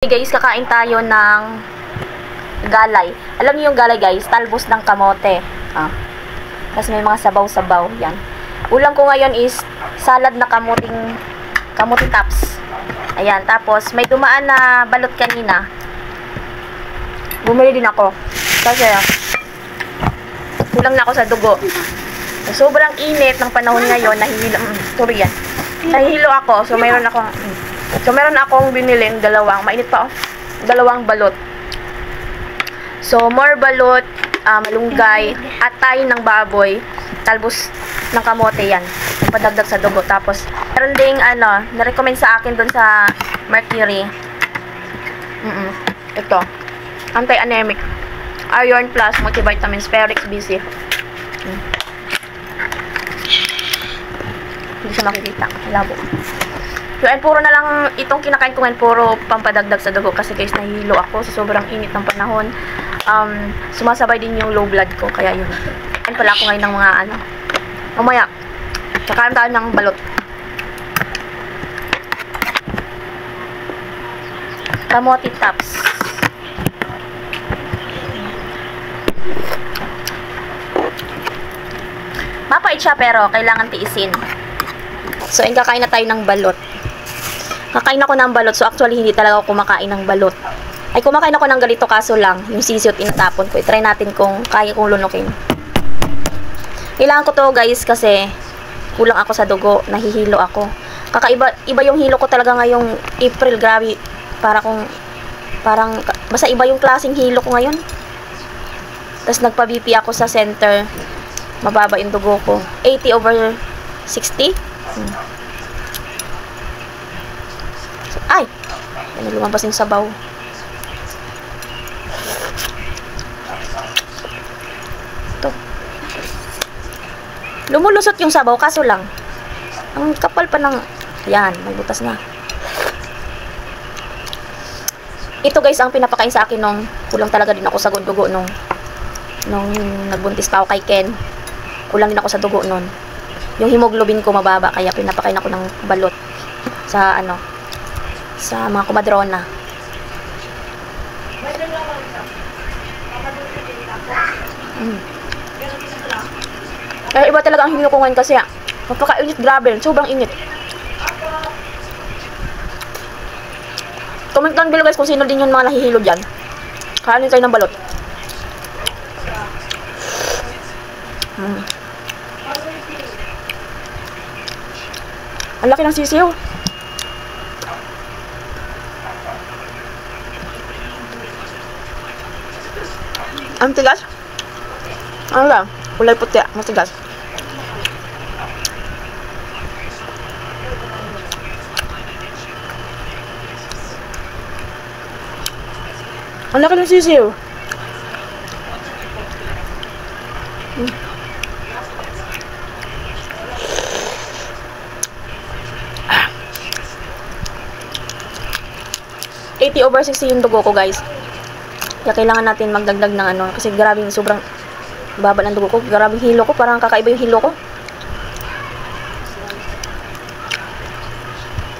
Guys, kakain tayo ng galay. Alam niyo yung galay guys, talbos ng kamote. Tapos may mga sabaw-sabaw. Yan. Ulam ko ngayon is salad na kamuti tops. Ayan. Tapos may dumaan na balot kanina. Bumili din ako. Kasi kulang na ako sa dugo. Sobrang init ng panahon ngayon. Nahihilo ako. So meron akong biniling dalawang, mainit pa dalawang balot. So more balot, malunggay, atay ng baboy, talbos ng kamote yan. Padagdag sa dugo. Tapos meron ding na-recommend sa akin doon sa Mercury. Ito. Anti-anemic. Iron plus multivitamins, ferric, BC. Hindi siya makikita. Labo. Yun, puro na lang itong kinakain ko ngayon, puro pampadagdag sa dugo kasi guys, nahihilo ako sa sobrang init ng panahon. Sumasabay din yung low blood ko, kaya yun. Kain pala ako ngayon ng mga mamaya, kakain tayo ng balot. Kamote tops. Mapait siya pero kailangan tiisin. So, kakain na tayo ng balot. Kakain ako ng balot. So, actually, hindi talaga ako kumakain ng balot. Ay, kumakain ako ng ganito kaso lang. Yung sisiot, inatapon ko. I-try natin kung kaya kong lunukin. Kailangan ko to guys kasi kulang ako sa dugo. Nahihilo ako. Iba yung hilo ko talaga ngayong April. Grabe. Basta iba yung klaseng hilo ko ngayon. Tapos nagpa-BP ako sa center. Mababa yung dugo ko. 80/60. Ay! Ano, lumabas yung sabaw. Ito. Lumulusot yung sabaw, kaso lang. Ang kapal pa ng... Yan, may butas na. Ito guys, ang pinapakain sa akin nung... Kulang talaga din ako sa dugo nung nagbuntis pa ako kay Ken. Kulang din ako sa dugo nun. Yung hemoglobin ko mababa, kaya pinapakain ako ng balot sa sa mga kumadrona. Kaya iba talaga ang hilo ko ngayon kasi mapakainit, grabe, sobrang init. Comment down below guys kung sino din yung mga nahihilo dyan. Kainin tayo ng balot. Ang laki ng sisiw. Ang tigas. Ano lang? Kulay puti. Matigas. Ang laki ng sisiw. over 60 yung dugo ko guys. Kaya kailangan natin magdagdag ng kasi grabe sobrang baba ng dugo ko. Grabe hilo ko, parang kakaiba yung hilo ko.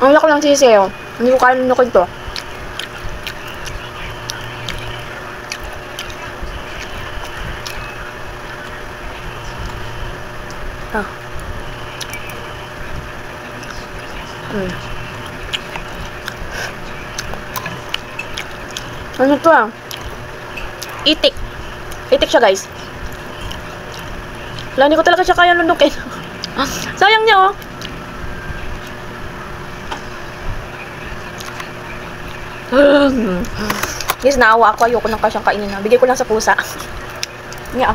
Ang laki lang sisiyo. Hindi ko kaya nunukid to. Ano to Itik. Itik siya guys. Wala, hindi ko talaga siya kaya lunukin. Sayang niya Guys, naawa ako. Ayoko nang kasyang kainin na. Bigay ko lang sa pusa. Mia.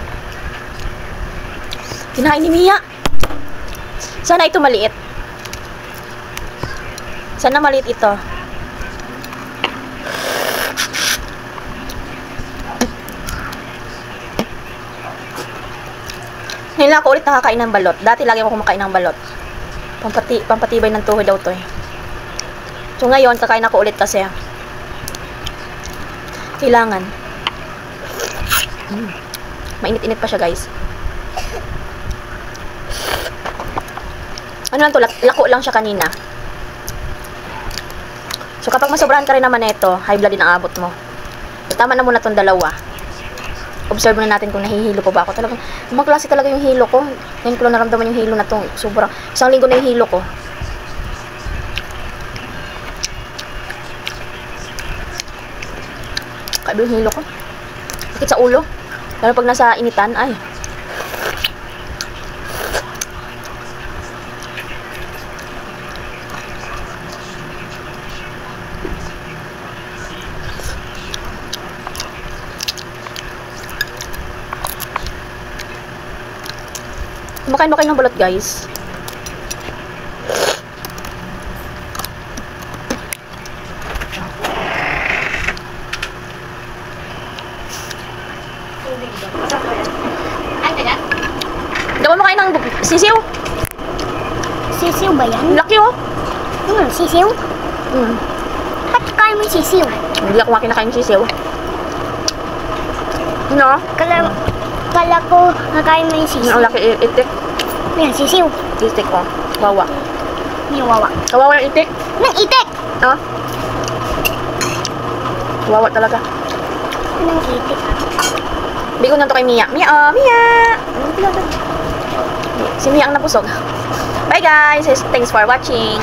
Kinain ni Mia. Sana ito maliit. Sana maliit ito. Ngayon lang ako ulit nakakain ng balot. Dati lagi ako kumakain ng balot. Pampatibay ng tuhod daw to So ngayon, kakain ako ulit kasi kailangan. Mainit-init pa siya guys. Ano lang to, lako lang siya kanina. So, kapag masobrahan ka rin naman ito, high blood din ang abot mo. Tama na muna itong dalawa. Observe na natin kung nahihilo pa ba ako. Talagang, klase talaga yung hilo ko. Ngayon ko lang naramdaman yung hilo na to. Sobrang, isang linggo na yung hilo ko. Kaiba yung hilo ko. Sakit sa ulo. Lalo pag nasa initan, ay. Kumakain ba kayo ng balot, guys? Daw mo kain ng sisiw? Sisiw ba yan? Laki oh. Sisiw? Ba't kain mo yung sisiw? Hindi ako kinakain ng sisiw. No? Kala ko nakain mo yung sisiw. Ang laki itik. Yan, sisiw. Itik oh. Wawa. Yung wawa. Kawawa yung itik. Nang itik! Oh. Wawa talaga. Nang itik. Bigo na to kay Mia. Mia, oh, Mia! Si Mia ang napusog. Bye guys! Thanks for watching.